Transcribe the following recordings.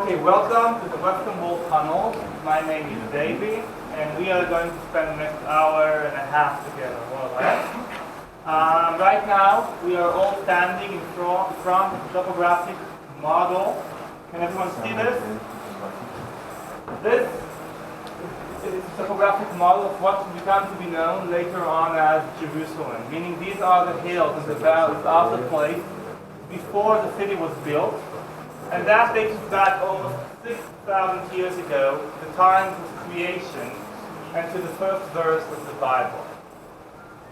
Okay, welcome to the Western Wall Tunnel. My name is Davey, and we are going to spend the next hour and a half together, more or less. Right now, we are all standing in front of the topographic model. Can everyone see this? This is a topographic model of what began to be known later on as Jerusalem, meaning these are the hills and the valleys of the place before the city was built. And that takes us back almost 6,000 years ago, to the time of creation, and to the first verse of the Bible.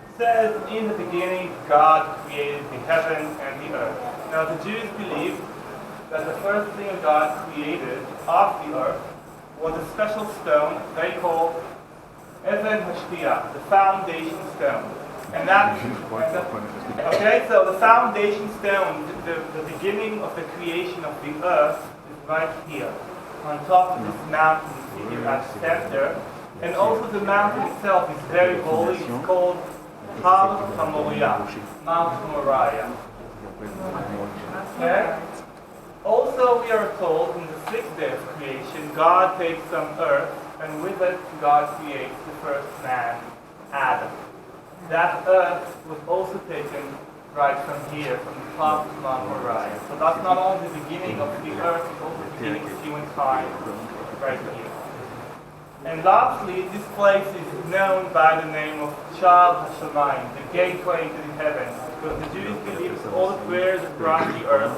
It says, in the beginning, God created the heaven and the earth. Now the Jews believed that the first thing God created of the earth was a special stone they called Even Hashtiah, the foundation stone. Okay, so the foundation stone, the beginning of the creation of the earth is right here, on top of this mountain you see here at the center. And also the mountain itself is very holy. It's called Har HaMoriah, Mount Moriah. Okay? Also we are told in the sixth day of creation, God takes some earth, and with it God creates the first man, Adam. That earth was also taken right from here, from the top of Mount Moriah. So that's not only the beginning of the earth, it's also the beginning of human time right here. And lastly, this place is known by the name of Sha'ar HaShamayim, the gateway to the heavens, because the Jews believe that all the prayers across the earth,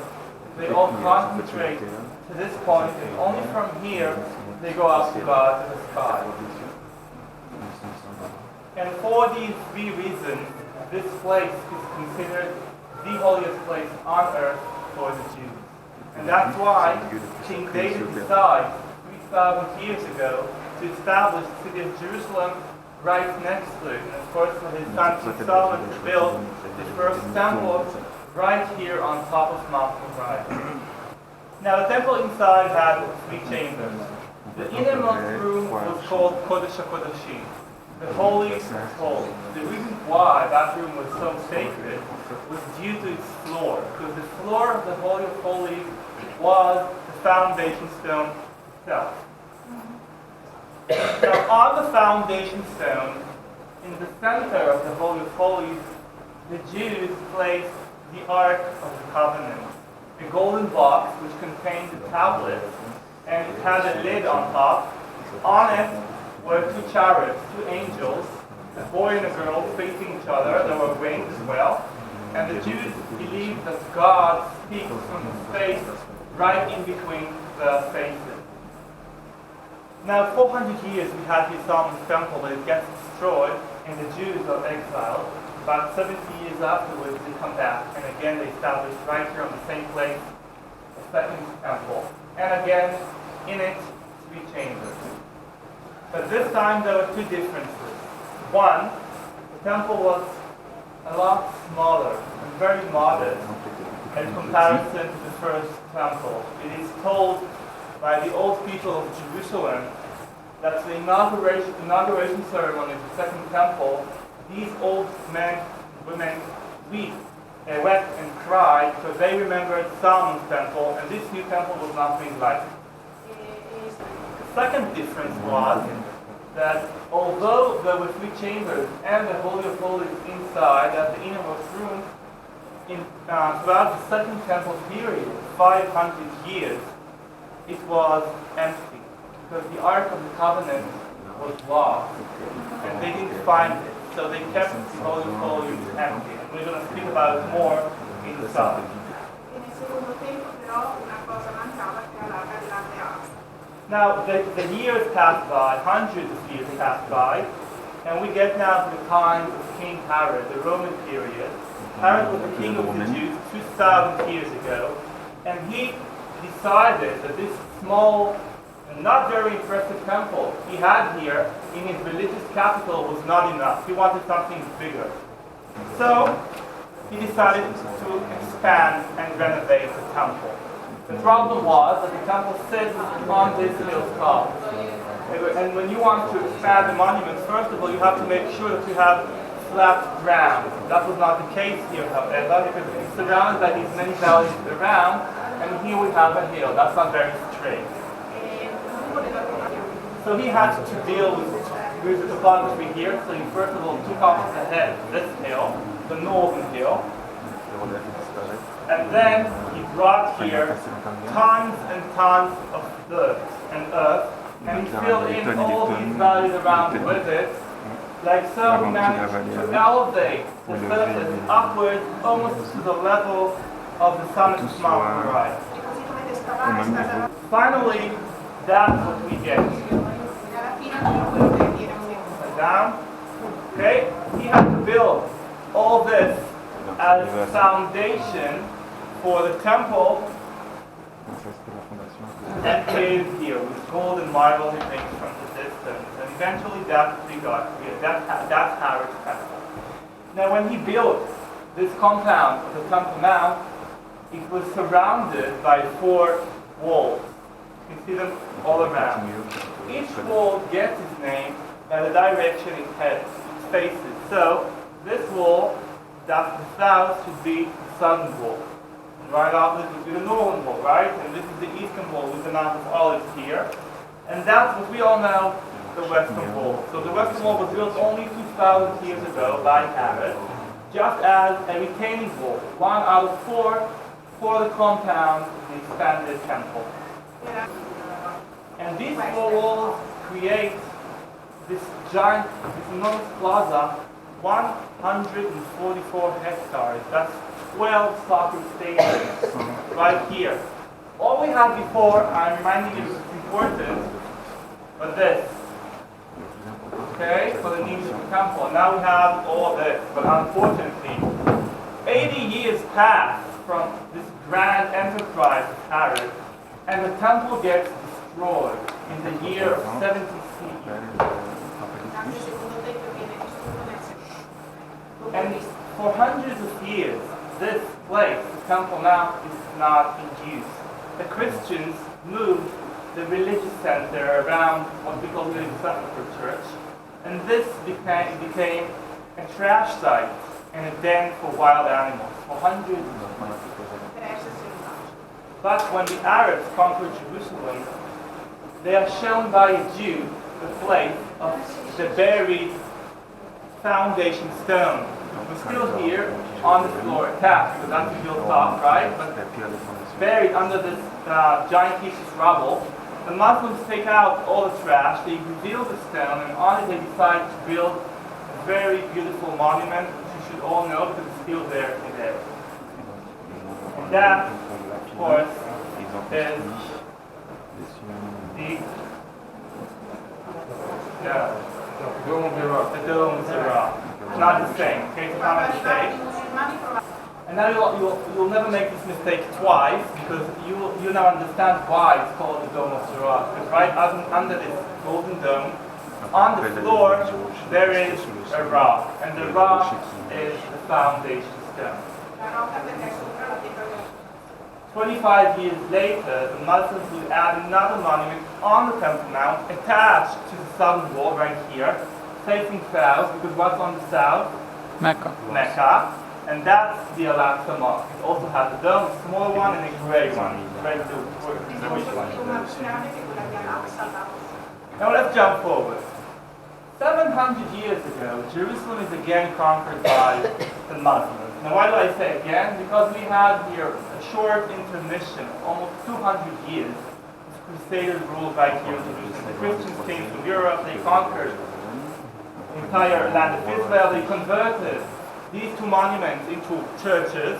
they all concentrate to this point, and only from here they go up to God, to the sky. And for these three reasons, this place is considered the holiest place on earth for the Jews. And that's why King David decided 3,000 years ago to establish the city of Jerusalem right next to it. And of course for his son King Solomon to build the first temple right here on top of Mount Moriah. Now the temple inside had three chambers. The innermost room was called Kodesh HaKodashim, the holiest of holies. The reason why that room was so sacred was due to its floor, because the floor of the Holy of Holies was the foundation stone itself. Now on the foundation stone, in the center of the Holy of Holies, the Jews placed the Ark of the Covenant, a golden box which contained the tablets, and it had a lid on top. On it were two chariots, two angels, a boy and a girl facing each other. There were wings as well. And the Jews believed that God speaks from the space right in between the faces. Now 400 years we had the Solomon's temple, but it gets destroyed and the Jews are exiled. About 70 years afterwards they come back, and again they establish right here on the same place a second temple. And again, in it, three chambers. But this time there were two differences. One, the temple was a lot smaller and very modest in comparison to the first temple. It is told by the old people of Jerusalem that the inauguration ceremony of the second temple, these old men and women wept and cried because they remembered Solomon's temple, and this new temple was nothing like it. The second difference was that although there were three chambers and the Holy of Holies inside at the innermost room, throughout the second temple period, 500 years, it was empty because the Ark of the Covenant was lost and they didn't find it. So they kept the Holy of Holies empty. And we're going to speak about it more in the study. Now, the years passed by, hundreds of years passed by, and we get now to the time of King Herod, the Roman period. Herod was the king of the Jews 2,000 years ago, and he decided that this small and not very impressive temple he had here in his religious capital was not enough. He wanted something bigger. So, he decided to expand and renovate the temple. The problem was that the temple sits on this hilltop. And when you want to expand the monuments, first of all, you have to make sure that you have flat ground. That was not the case here, however, because it's surrounded by these many valleys around, and here we have a hill. That's not very trade. So he had to deal with the topography here. So he first of all took off the head of this hill, the northern hill, and then he brought here tons and tons of dirt and earth, and he filled in all these valleys around with it. Like so, he managed to elevate the surface upwards almost to the level of the summit mountain horizon. Finally, that's what we get. Down. Okay? He had to build all this as foundation for the temple that came here with gold and marble he brings from the distance. And eventually that's what we got here. That's Herod's temple. Now when he built this compound of the Temple Mount, it was surrounded by 4 walls. You can see them all around. Each wall gets its name by the direction it faces. So this wall, that's the south, should be the southern wall. And right off this would be the northern wall, right? And this is the eastern wall with the Mount of Olives here. And that's what we all know, the western wall. So the western wall was built only 2,000 years ago by Herod, just as a retaining wall, 1 out of 4 for the compound, the expanded temple. And these 4 walls create this giant, this enormous plaza, 144 hectares. That's 12 soccer stadiums right here. All we had before, I'm reminding you it's important, but this. Okay, for the needs of the temple. Now we have all this, but unfortunately, 80 years passed from this grand enterprise of Herod, and the temple gets destroyed in the year of 70 CE. And for hundreds of years, this place, the Temple Mount, is not in use. The Christians moved the religious center around what we call the Sepulchre Church, and this became a trash site and a den for wild animals for hundreds of years. But when the Arabs conquered Jerusalem, they are shown by a Jew the place of the buried foundation stone. We're still here on the floor, attached, because that's the hilltop, right? But buried under this giant piece of rubble. The Muslims take out all the trash, they reveal the stone, and on it they decide to build a very beautiful monument, which you should all know because it's still there today. And that, of course, is the Dome of the Rock. It's not the same, okay? It's not a mistake. And now you'll never make this mistake twice, because you now understand why it's called the Dome of the Rock. Because right under this golden dome, on the floor, there is a rock. And the rock is the foundation stone. 25 years later, the Muslims would add another monument on the Temple Mount, attached to the southern wall right here, facing south, because what's on the south? Mecca. And that's the Al-Aqsa Mosque. It also has a dome, a small one, and a gray one. Gray bluish one. Now let's jump forward. 700 years ago, Jerusalem is again conquered by the Muslims. Now why do I say again? Because we had here a short intermission, almost 200 years, of Crusader rule right here in Jerusalem. The Christians came from Europe, they conquered the entire land of Israel, they converted these 2 monuments into churches,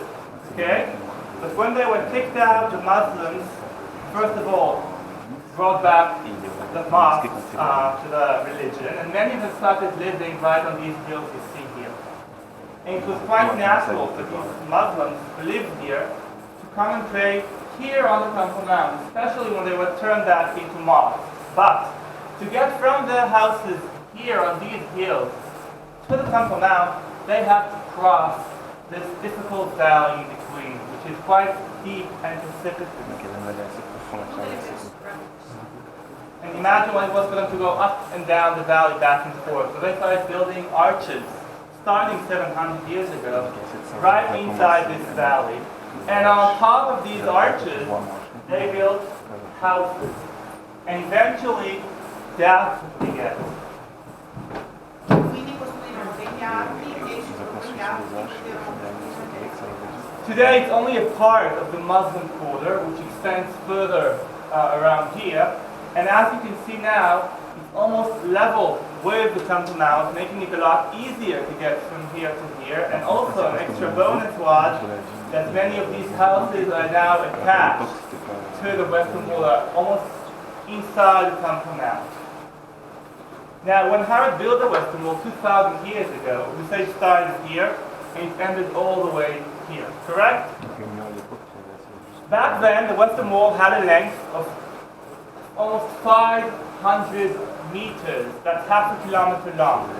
okay? But when they were kicked out, the Muslims, first of all, brought back the mosques to the religion, and many have started living right on these hills you see here. And it was quite natural for these Muslims who lived here to come and pray here on the Temple Mount, especially when they were turned back into mosques. But to get from their houses here on these hills to the Temple Mount, they have to cross this difficult valley in between, which is quite deep and precipitous. And imagine what it was for them to go up and down the valley back and forth. So they started building arches, starting 700 years ago, right inside this valley. And on top of these arches, they built houses. And eventually, death begins. Quindi costruirono degli archi e su quegli archi vedevano Today, it's only a part of the Muslim quarter, which extends further around here. And as you can see now, it's almost level with the Temple Mount, making it a lot easier to get from here to here. And also, an extra bonus was that many of these houses are now attached to the Western Wall, almost inside the Temple Mount. Now, when Herod built the Western Wall 2,000 years ago, we say it started here and it ended all the way here, correct? Back then, the Western Wall had a length of almost 500 meters. That's half a kilometer long.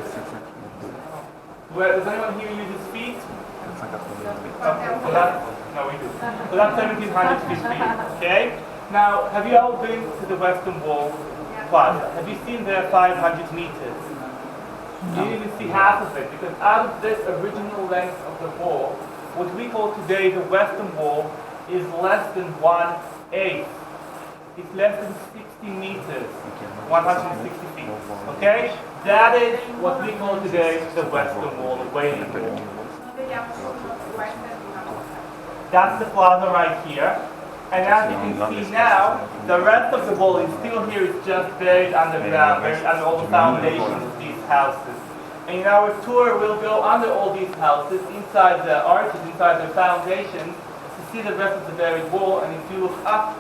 Does anyone here use his feet? Okay, so no, we do. So that's 1,750 feet, okay? Now, have you all been to the Western Wall Plaza? Have you seen there 500 meters? You didn't even see half of it, because out of this original length of the wall, what we call today the Western Wall is less than 1/8. It's less than 60 meters, 160 feet. Okay? That is what we call today the Western Wall, the Wailing Wall. That's the plaza right here. And as you can see now, the rest of the wall is still here, it's just buried underground, buried under all the foundations of these houses. And in our tour, we'll go under all these houses, inside the arches, inside the foundations, to see the rest of the buried wall. And if you look up,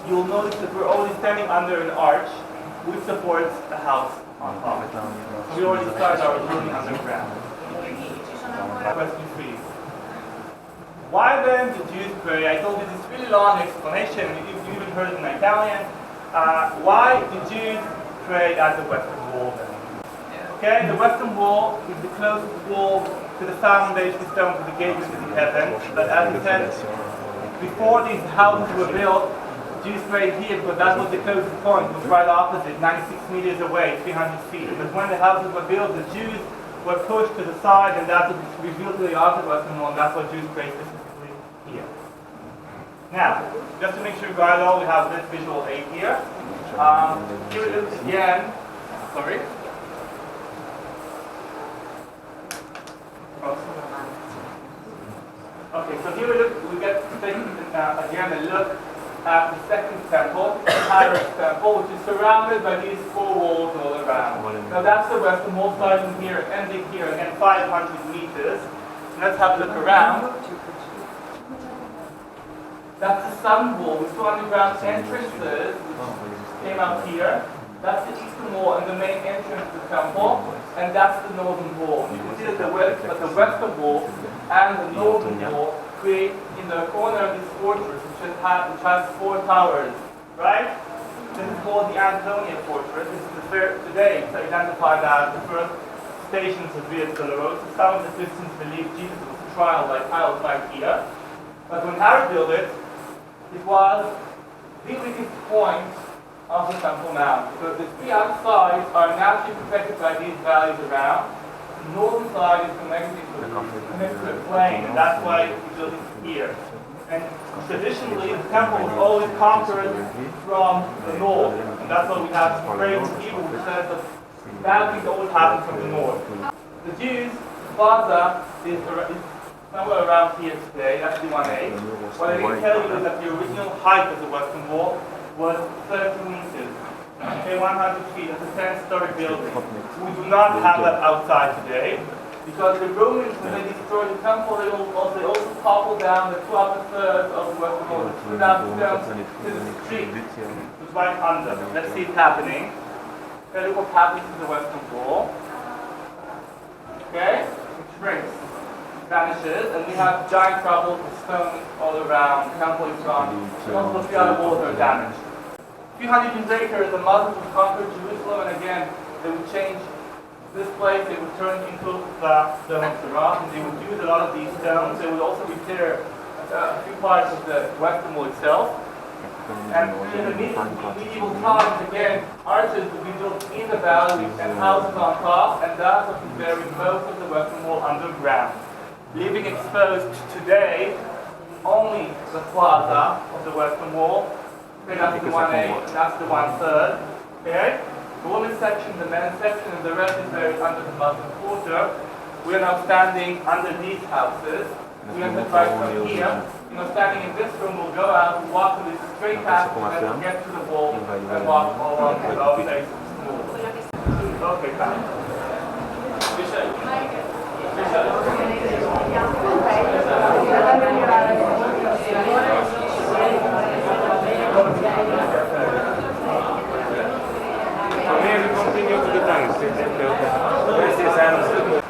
you'll notice that we're already standing under an arch, which supports a house on top. So we already started our journey underground. Question for you. Why then do Jews pray? I told you this really long explanation, you even heard it in Italian. Why do Jews pray at the Western Wall then? Okay, the Western Wall is the closest wall to the foundation stone to the gateway to the heaven. But as I said, before these houses were built, Jews prayed here because that was the closest point. It was right opposite, 96 meters away, 300 feet. But when the houses were built, the Jews were pushed to the side, and that's what revealed to the outer Western Wall, and that's what Jews prayed specifically here. Now, just to make sure you got it all, we have this visual aid here. Here it is again. Sorry. Okay, so here we get taking again a look at the second temple, the Tyrus temple, which is surrounded by these four walls all around. Now that's the Western Wall, starting here and ending here, again 500 meters. Let's have a look around. That's the Southern Wall, with two underground entrances, which came out here. That's the Eastern Wall and the main entrance to the temple, and that's the Northern Wall. You can see that the Western Wall and the Northern Wall create in the corner of this fortress, which has four towers, right? This is called the Antonia Fortress. This is the first, today it's identified as the first stations of Via Dolorosa. Some of the Christians believe Jesus was trial by Pilate right here. But when Herod built it, it was the weakest point of the Temple Mount. So the three outsides are naturally protected by these valleys around. The northern side is connected to a plain, and that's why we built it here. And traditionally, the temple was always conquered from the north, and that's why we have the phrase in Hebrew which says that bad things always happen from the north. The Jews, the plaza is somewhere around here today, that's the 1A. What I can tell you is that the original height of the Western Wall was 30 meters. Okay, 100 feet, that's a 10-story building. We do not have that outside today, because the Romans, when they destroyed the temple, they also toppled down the two upper thirds of the Western Wall, they threw down the stones to the street, which is right under. Let's see it happening. Okay, look what happens to the Western Wall. Okay, it shrinks, vanishes, and we have giant trouble with stones all around. The temple is gone. And also the other walls are damaged. A few hundred years later, the Muslims would conquer Jerusalem, and again, they would change this place. They would turn into the Dome of Sirach, and they would use a lot of these stones. They would also repair a few parts of the Western Wall itself. And in the medieval times, again, arches would be built in the valley and houses on top, and that's what we bury most of the Western Wall underground, leaving exposed today only the plaza of the Western Wall, Okay, that's the 1/8, and that's the 1/3. Okay? The women's section, the men's section, and the rest is buried under the Muslim quarter. We are now standing under these houses. We enter right from here. Standing in this room, we'll go out, walk to this straight path, and then get to the wall, and walk all along with our face smooth. Okay, fine. Maybe continue to the tanks. This is Anderson.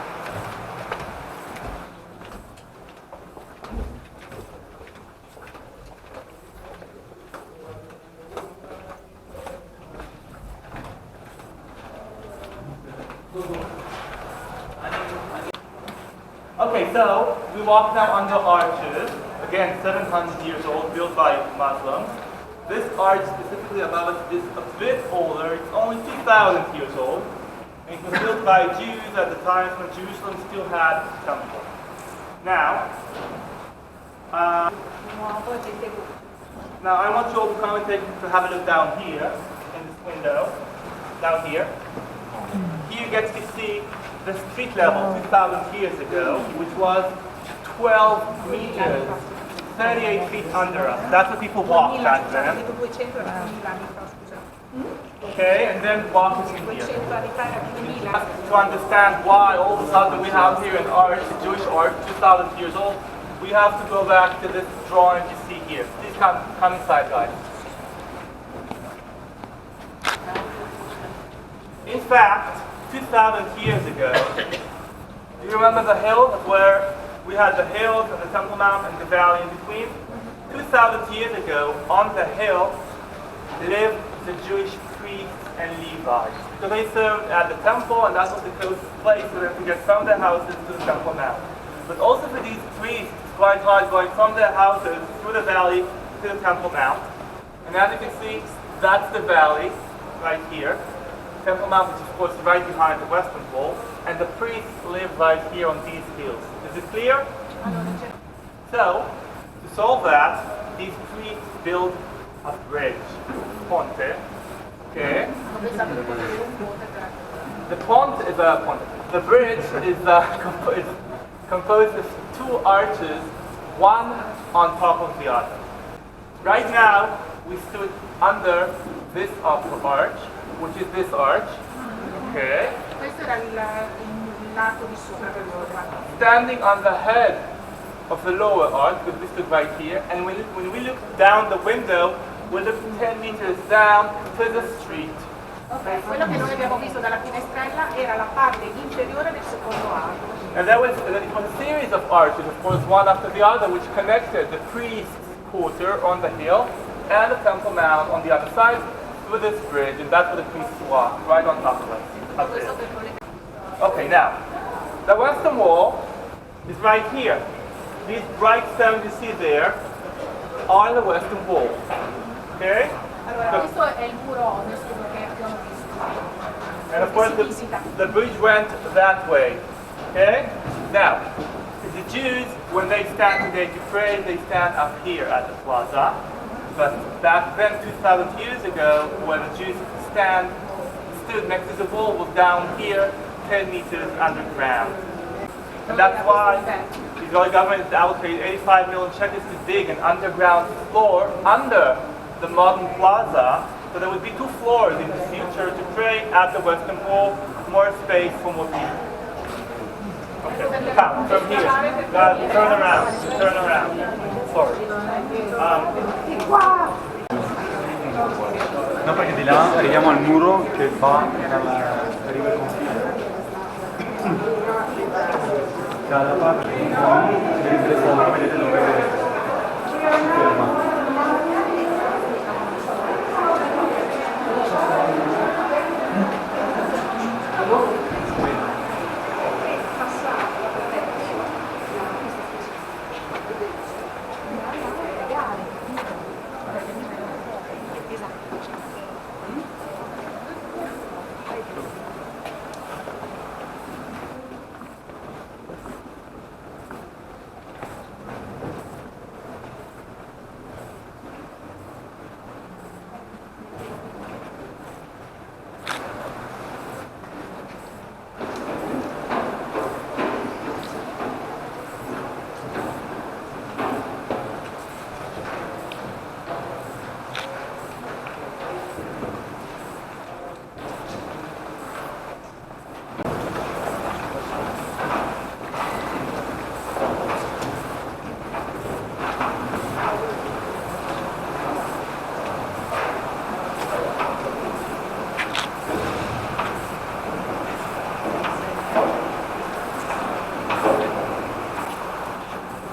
Okay, so we walk now under arches, again 700 years old, built by Muslims. This arch specifically above us is a bit older, it's only 2,000 years old. And it was built by Jews at the times when Jerusalem still had a temple. Now I want you all to commentate to have a look down here, in this window, down here. Here you get to see the street level 2,000 years ago, which was 12 meters, 38 feet under us. That's what people walked back then. Okay, and then walk in here. To understand why all of a sudden we have here an arch, Jewish arch, 2,000 years old, we have to go back to this drawing you see here. Please come inside, guys. In fact, 2,000 years ago, do you remember the hill where we had the hills and the Temple Mount and the valley in between? 2,000 years ago, on the hill, lived the Jewish priests and Levites. So they served at the temple, and that was the closest place for them to get from their houses to the Temple Mount. But also for these priests, it's quite hard going from their houses through the valley to the Temple Mount. And as you can see, that's the valley right here. Temple Mount, which is of course right behind the Western Wall, and the priests live right here on these hills. Is it clear? So, to solve that, these priests build a bridge, ponte. Okay. The bridge is composed of two arches, one on top of the other. Right now, we stood under this upper arch, which is this arch. Okay. Questo era il lato di sopra. Standing on the head of the lower arch, because we stood right here, and when we look down the window, we look 10 meters down to the street. Ok, quello che noi abbiamo visto dalla finestrella era la parte inferiore del secondo arco. And it was a series of arches, of course, one after the other, which connected the priest's quarter on the hill and the Temple Mount on the other side with this bridge, and that's where the priests walk, right on top of us. Up there. Okay, now, the Western Wall is right here. These bright stones you see there are the Western Wall. Okay? Allora, questo è il muro ovest che abbiamo visto. And of course, the bridge went that way. Okay? Now, the Jews, when they stand today to pray, they stand up here at the plaza. But back then, 2,000 years ago, when the Jews stood next to the wall, was down here, 10 meters underground. And that's why the Israeli government has allocated 85 million shekels to dig an underground floor under the modern plaza, so there would be two floors in the future to pray at the Western Wall, more space for more people. Okay, come from here. Turn around. Sorry. No, perché di là arriviamo al muro che va arriva al confine. Dalla parte vedete dove si ferma.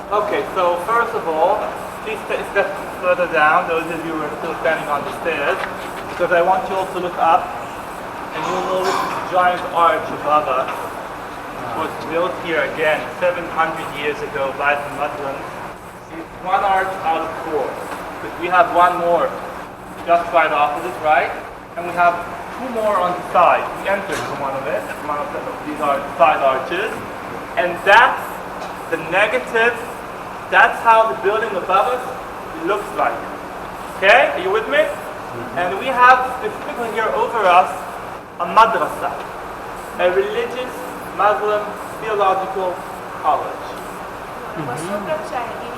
Okay, so first of all, please step further down, those of you who are still standing on the stairs, because I want you all to look up, and you'll notice this giant arch above us. It was built here again 700 years ago by the Muslims. It's one arch out of four, because we have one more just right opposite, right? And we have two more on the side. We entered from one of these are side arches, and that's the negative. That's how the building above us looks like. Okay, are you with me? And we have specifically here over us a madrasa, a religious Muslim theological college. Ma sopra c'è il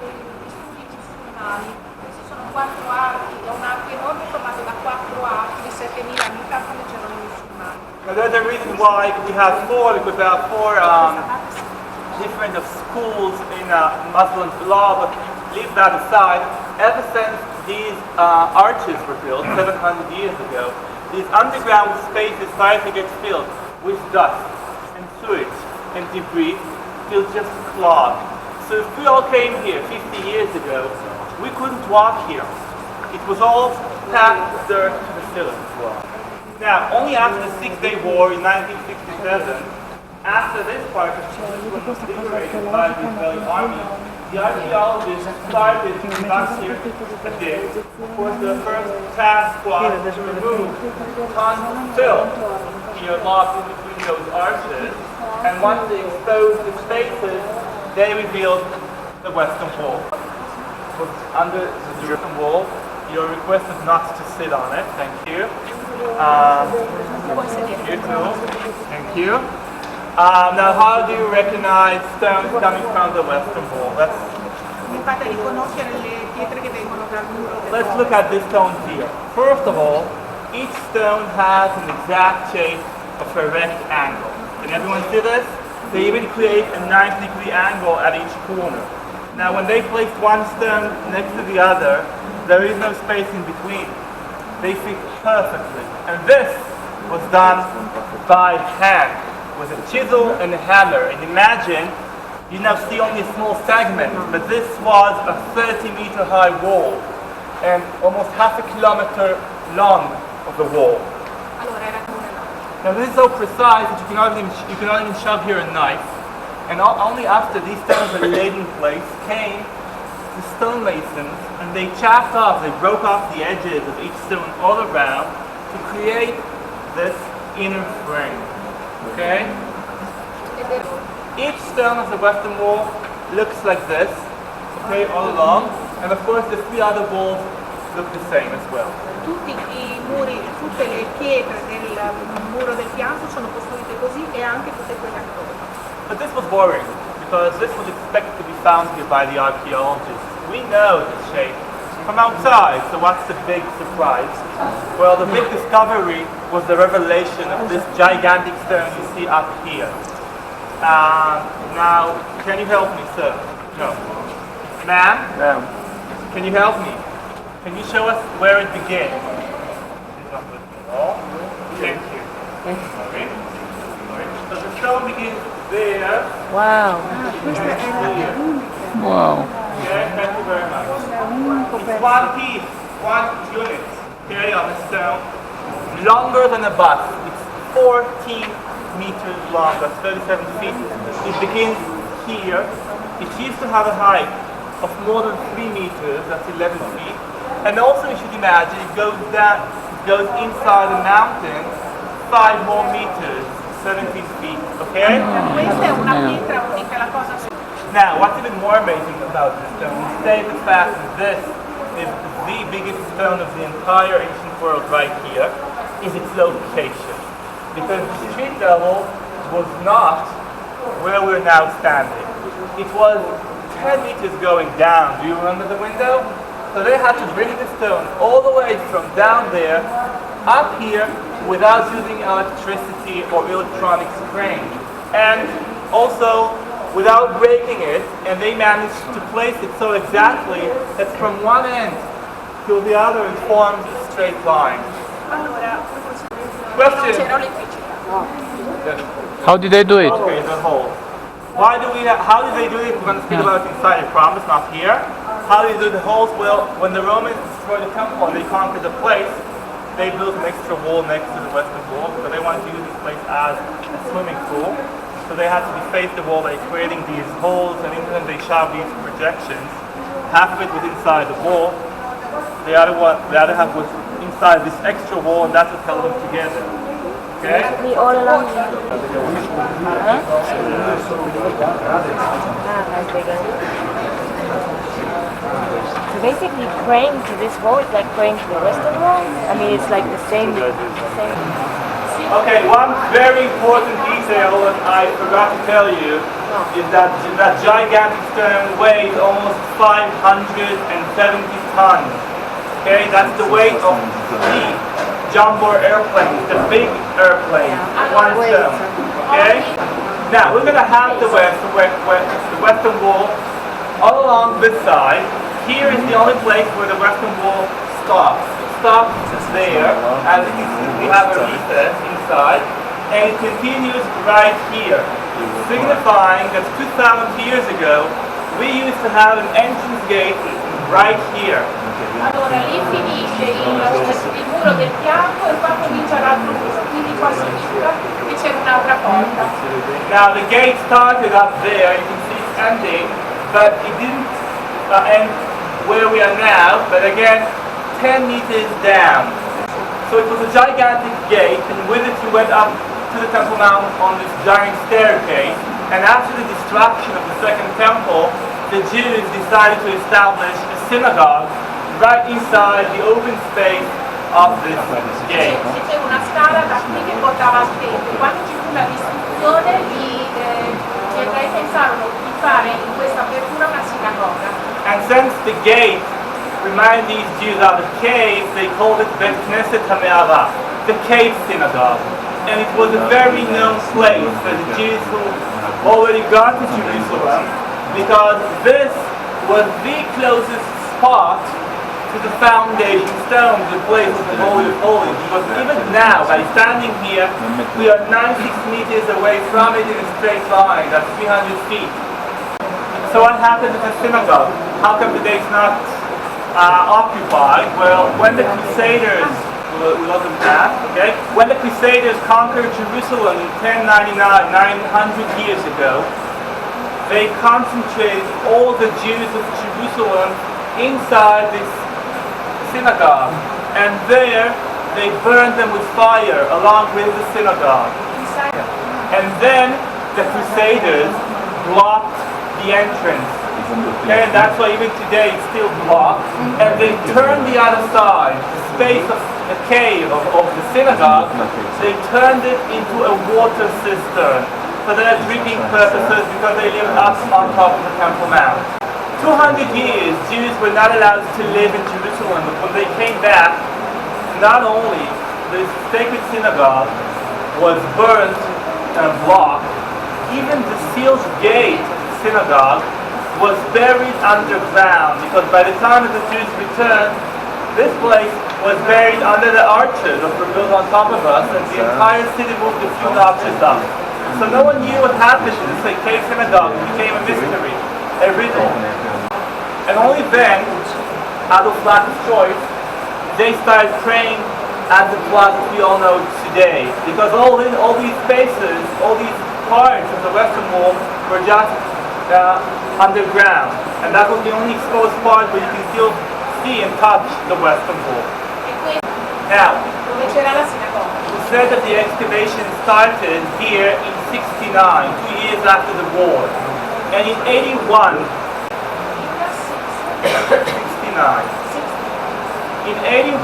degli studi musulmani. Questi sono 4 archi, è un arco enorme formato da 4 archi di 7.000 anni fa quando c'erano i musulmani. Now there's a reason why we have four, because there are four different of schools in Muslim law, but leave that aside. Ever since these arches were built 700 years ago, these underground spaces started to get filled with dust and sewage and debris till just clogged. So if we all came here 50 years ago, we couldn't walk here. It was all packed with dirt to the ceiling. Now, only after the Six-Day War in 1967, after this part of Jerusalem was liberated by the Israeli army, the archaeologists started to conduct here a dig. Of course, the first task was to remove tons of fill locked in between those arches, and once they exposed the spaces, they revealed the Western Wall. It was under the Jerusalem Wall. You're requested not to sit on it. Thank you. You too. Thank you. Now, how do you recognize stones coming from the Western Wall? Fate riconoscere le pietre che vengono dal muro del Let's look at this stone here. First of all, each stone has an exact shape of a rectangle. Can everyone see this? They even create a 90-degree angle at each corner. Now, when they placed one stone next to the other, there is no space in between. They fit perfectly. And this was done by hand, with a chisel and a hammer. And imagine, you now see only a small segment, but this was a 30-meter high wall and almost half a kilometer long of the wall. Now this is so precise that you cannot even shove here a knife. And only after these stones were laid in place came the stonemasons, and they chopped off, they broke off the edges of each stone all around to create this inner frame. Okay? Each stone of the Western Wall looks like this, okay, all along, and of course the 3 other walls look the same as well. Tutti i muri, tutte le pietre del muro del fianco sono costruite così e anche tutte quelle attorno. But this was boring, because this was expected to be found here by the archaeologists. We know the shape from outside, so what's the big surprise? Well, the big discovery was the revelation of this gigantic stone you see up here. Now, can you help me, sir? No. Ma'am? Ma'am. Can you help me? Can you show us where it begins? He's not listening at all. Thank you. Sorry. So the stone begins there. Wow. And here. Wow. Okay, thank you very much. It's one piece, one unit, okay, on the stone, longer than a bus. It's 14 meters long, that's 37 feet. It begins here. It used to have a height of more than 3 meters, that's 11 feet. And also you should imagine it goes down, it goes inside the mountain 5 more meters, 17 feet, okay? Questa è una pietra unica, la cosa Now, what's even more amazing about this stone, besides the fact that this is the biggest stone of the entire ancient world right here, is its location. Because the street level was not where we're now standing. It was 10 meters going down. Do you remember the window? So they had to bring the stone all the way from down there up here without using electricity or electronic crane. And also without breaking it, and they managed to place it so exactly that from one end to the other it forms a straight line. Question? c'era elettricità. Yes. How did they do it? Okay, the hole. How did they do it? We're going to speak about it inside, I promise, not here. How did they do the holes? Well, when the Romans destroyed the temple and they conquered the place, they built an extra wall next to the western wall because they wanted to use this place as a swimming pool. So they had to deface the wall by creating these holes, and into them they shoved these projections. Half of it was inside the wall, the other half was inside this extra wall, and that's what held them together. Okay? Basically all along. So basically praying to this wall is like praying to the western wall? I mean it's like the same. Okay, one very important detail that I forgot to tell you is that gigantic stone weighs almost 570 tons. Okay, that's the weight of the jumbo airplanes, the big airplanes, one stone. Okay? Now, we're going to have the western wall all along this side. Here is the only place where the western wall stops. It stops there, as you can see, we have a recess inside, and it continues right here, signifying that 2,000 years ago, we used to have an entrance gate right here. Allora lì finisce il muro del fianco e qua comincia l'altro muro, quindi qua significa che c'è un'altra porta. Now the gate started up there, you can see it's ending, but it didn't end where we are now, but again 10 meters down. So it was a gigantic gate, and with it you went up to the Temple Mount on this giant staircase, and after the destruction of the second temple, the Jews decided to establish a synagogue right inside the open space of this gate. C'è una scala da qui che portava al tempio. Quando ci fu la distruzione, gli ebrei pensarono di fare in questa apertura una sinagoga. And since the gate reminded these Jews of the cave, they called it Bet Knesset HaMe'ara, the cave synagogue. And it was a very known place for the Jews who already got to Jerusalem, because this was the closest spot to the foundation stone, the place of the Holy of Holies. Because even now, by standing here, we are 96 meters away from it in a straight line, that's 300 feet. So what happened to the synagogue? How come today it's not occupied? Well, when the Crusaders, we love them that, okay? When the Crusaders conquered Jerusalem in 1099, 900 years ago, they concentrated all the Jews of Jerusalem inside this synagogue, and there they burned them with fire along with the synagogue. And then the Crusaders blocked the entrance. Okay, and that's why even today it's still blocked. And they turned the other side, the space of the cave of the synagogue, they turned it into a water cistern for their drinking purposes, because they lived up on top of the Temple Mount. 200 years, Jews were not allowed to live in Jerusalem, but when they came back, not only the sacred synagogue was burnt and blocked, even the sealed gate of the synagogue was buried underground, because by the time that the Jews returned, this place was buried under the arches that were built on top of us, and the entire city moved a few notches up. So no one knew what happened to this cave synagogue. It became a mystery, a riddle. And only then, out of lack of choice, they started praying at the plaza we all know today. Because all these spaces, all these parts of the Western Wall were just underground. And that was the only exposed part where you can still see and touch the Western Wall. Now, Dove c'era la sinagoga. we said that the excavation started here in 69, 2 years after the war. And in 81, 69. In 81,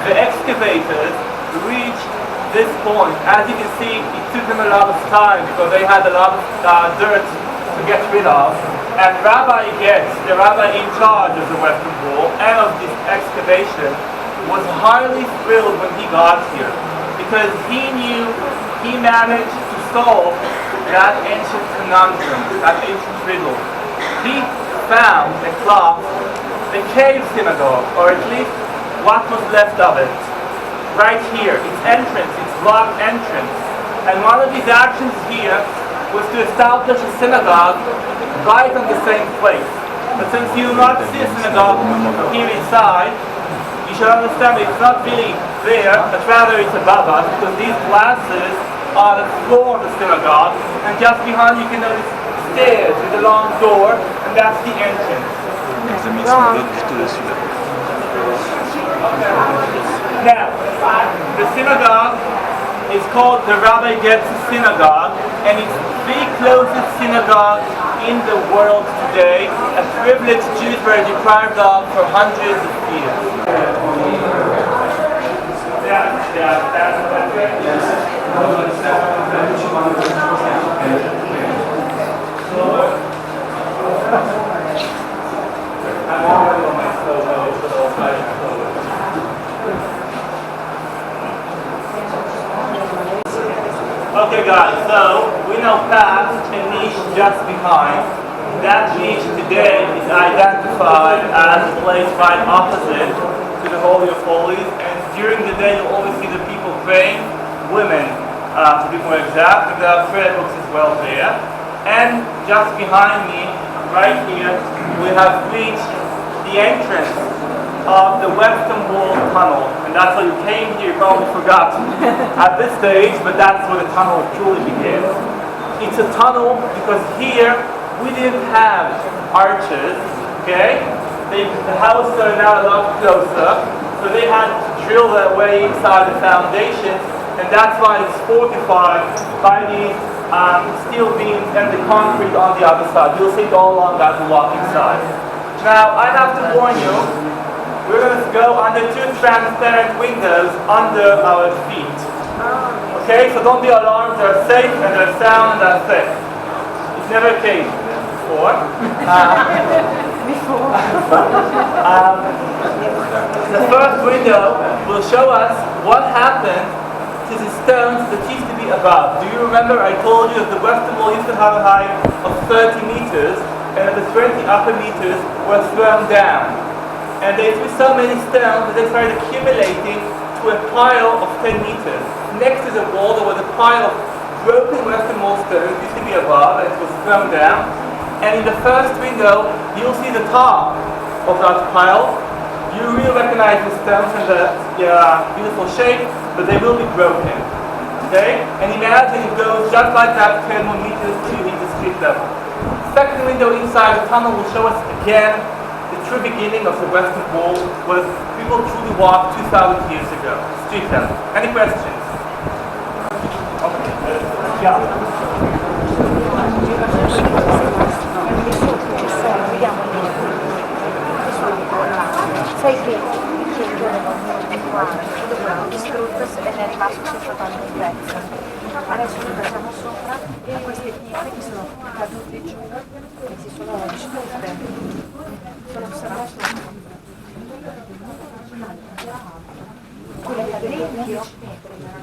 the excavators reached this point. As you can see, it took them a lot of time because they had a lot of dirt to get rid of. And Rabbi Getz, the rabbi in charge of the Western Wall and of this excavation, was highly thrilled when he got here, because he knew he managed to solve that ancient conundrum, that ancient riddle. He found a cloth, the cave synagogue, or at least what was left of it, right here, its entrance, its blocked entrance. And one of his actions here was to establish a synagogue right on the same place. But since you do not see a synagogue here inside, you should understand it's not really there, but rather it's above us, because these glasses are the floor of the synagogue, and just behind you can notice stairs with a long door, and that's the entrance. Now, the synagogue is called the Rabbi Getz Synagogue, and it's the closest synagogue in the world today, a privilege Jews were deprived of for hundreds of years. Okay guys, so we now passed a niche just behind. That niche today is identified as a place right opposite to the Holy of Holies, and during the day you'll always see the people praying, women to be more exact, and there are prayer books as well there. And just behind me, right here, we have reached the entrance of the Western Wall Tunnel, and that's why you came here. You probably forgot at this stage, but that's where the tunnel truly begins. It's a tunnel because here we didn't have arches, okay? The houses are now a lot closer, so they had to drill their way inside the foundation, and that's why it's fortified by these steel beams and the concrete on the other side. You'll see it all along that block inside. Now, I have to warn you, we're going to go under two transparent windows under our feet. Okay, so don't be alarmed, they're safe and they're sound and they're thick. It's never came before. The first window will show us what happened to the stones that used to be above. Do you remember I told you that the Western Wall used to have a height of 30 meters and that the 20 upper meters were thrown down. And they threw so many stones that they started accumulating to a pile of 10 meters. Next to the wall there was a pile of broken Western Wall stones, used to be above, and it was thrown down. And in the first window, you'll see the top of that pile. You will recognize the stones and the beautiful shape, but they will be broken. Okay? And imagine it goes just like that, 10 more meters to hit the street level. Second window inside the tunnel will show us again the true beginning of the Western Wall, where people truly walked 2,000 years ago. Street level. Any questions? Okay. Yeah. Sai che il giorno dove distrutto e ne è rimasto soltanto un pezzo. Adesso noi passiamo sopra e queste pietre che sono cadute giù e si sono distrutte. Sono sopra. Quelle cadenti,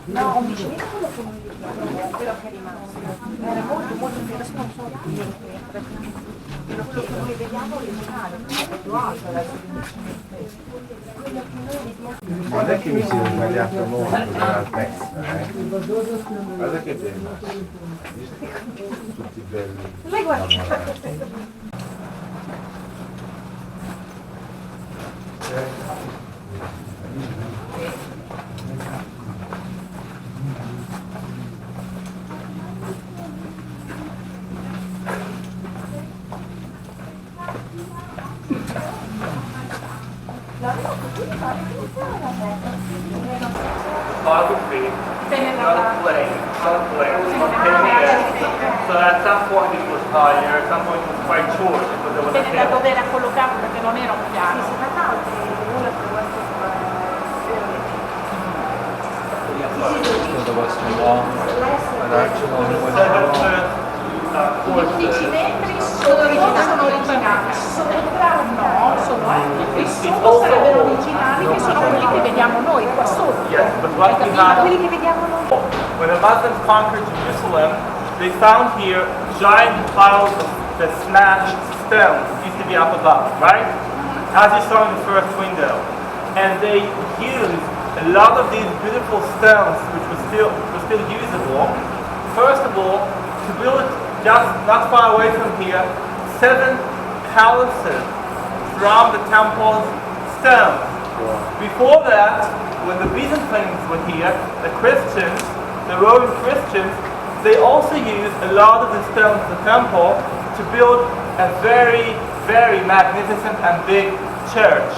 no, un vicino quello che non vediamo, quello che è rimasto. Era molto diverso, non sono tutte le pietre. Quello che noi vediamo originale, è più alto adesso. Guarda che mi si è sbagliato molto nella testa, Guarda che bello. Tutti belli. Lei guarda. Photography, not a plane, so at some point it was higher, at some point it was quite short, because there was a Dipende da hill. dove era collocato perché non era un piano. So the Western Wall, an arch along the Western Wall. 15 metri sono originali, sopra no, e sotto sarebbero originali che sono quelli che vediamo noi qua sotto. Yes, but right behind, Quelli che vediamo noi. when the Muslims conquered Jerusalem, they found here giant piles of the smashed stones that used to be up above, right? As you saw in the first window. And they used a lot of these beautiful stones, which were still usable, first of all, to build just not far away from here, 7 palaces from the temple's stones. Before that, when the Byzantines were here, the Christians, the Roman Christians, they also used a lot of the stones of the temple to build a very, very magnificent and big church,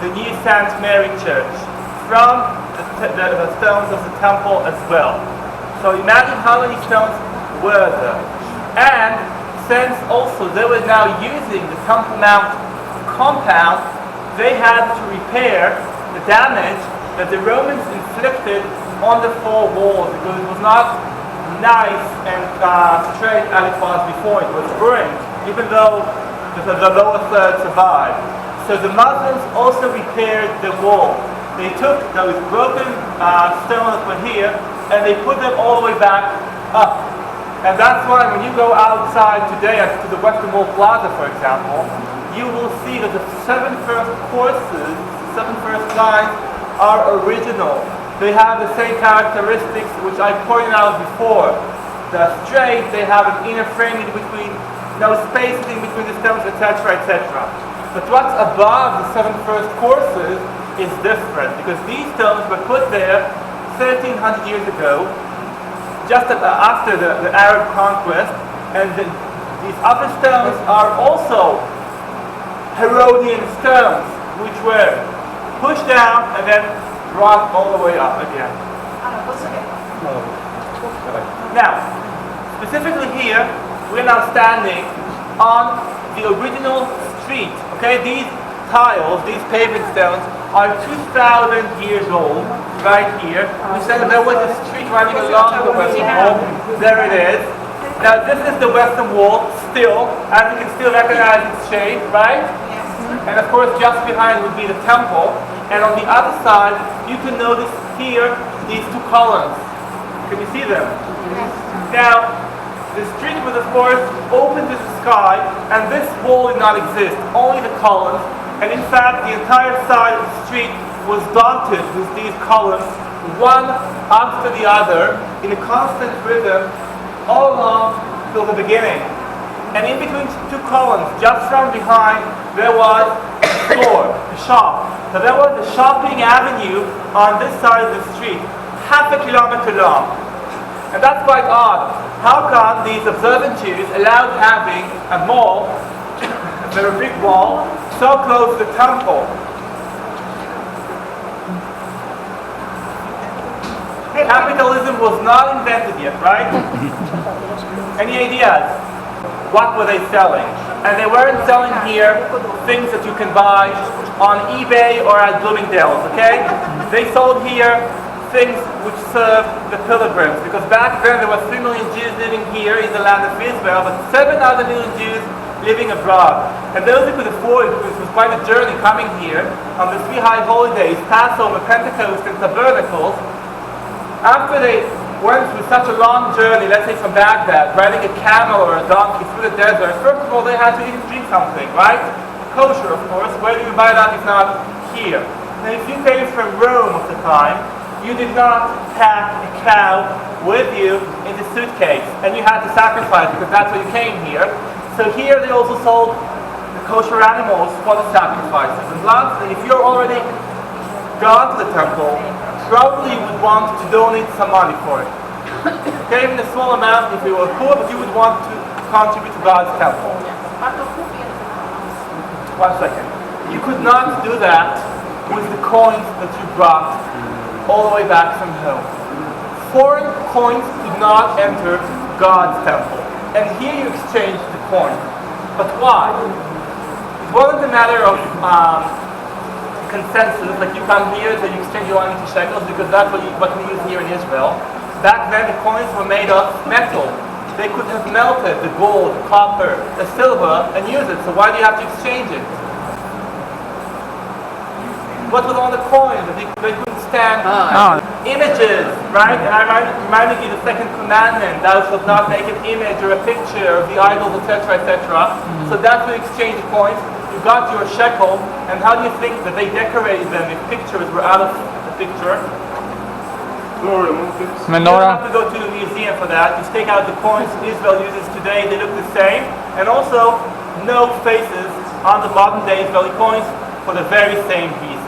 the new St. Mary Church, from the stones of the temple as well. So imagine how many stones were there. And since also they were now using the Temple Mount compound, they had to repair the damage that the Romans inflicted on the 4 walls, because it was not nice and straight as it was before. It was ruined, even though the lower third survived. So the Muslims also repaired the wall. They took those broken stones that were here and they put them all the way back up. And that's why when you go outside today to the Western Wall Plaza, for example, you will see that the 7 first courses, 7 first lines are original. They have the same characteristics which I pointed out before. They're straight, they have an inner framing between, no space in between the stones, etc., etc. But what's above the 7 first courses is different, because these stones were put there 1300 years ago, just after the Arab conquest, and these upper stones are also Herodian stones, which were pushed down and then brought all the way up again. Now, specifically here, we're now standing on the original street. Okay, these tiles, these pavement stones, are 2,000 years old, right here. We said that there was a street running along the Western Wall. There it is. Now this is the Western Wall still, and you can still recognize its shape, right? And of course just behind would be the temple. And on the other side, you can notice here these 2 columns. Can you see them? Now, the street was of course open to the sky, and this wall did not exist, only the columns. And in fact, the entire side of the street was dotted with these columns, one after the other, in a constant rhythm, all along till the beginning. And in between 2 columns, just from behind, there was a store, a shop. So there was a shopping avenue on this side of the street, half a kilometer long. And that's quite odd. How come these observant Jews allowed having a mall, a very big wall, so close to the temple? Capitalism was not invented yet, right? Any ideas? What were they selling? And they weren't selling here things that you can buy on eBay or at Bloomingdale's, okay? They sold here things which served the pilgrims, because back then there were 3 million Jews living here in the land of Israel, but 7 other million Jews living abroad. And those who could afford it, which was quite a journey coming here on the 3 high holidays, Passover, Pentecost, and Tabernacles, after they went through such a long journey, let's say from Baghdad, riding a camel or a donkey through the desert, first of all they had to eat and drink something, right? Kosher, of course. Where do you buy that if not here? And if you came from Rome at the time, you did not pack a cow with you in the suitcase, and you had to sacrifice because that's why you came here. So here they also sold the kosher animals for the sacrifices. And lastly, if you're already gone to the temple, probably you would want to donate some money for it. Okay, even a small amount if you were poor, but you would want to contribute to God's temple. 1 second. You could not do that with the coins that you brought all the way back from home. Foreign coins could not enter God's temple. And here you exchange the coin. But why? It wasn't a matter of consensus, like you come here, so you exchange your money to shekels, because that's what we use here in Israel. Back then the coins were made of metal. They could have melted the gold, the copper, the silver, and use it. So why do you have to exchange it? What was on the coins? They couldn't stand images, right? And I reminded you the 2nd commandment, thou shalt not make an image or a picture of the idols, etc., etc. So that's where you exchange the coins. You got your shekel, and how do you think that they decorated them if pictures were out of the picture? Glory mountains. You don't Menorah. have to go to the museum for that. Just take out the coins Israel uses today. They look the same. And also, no faces on the modern day Israeli coins for the very same reason.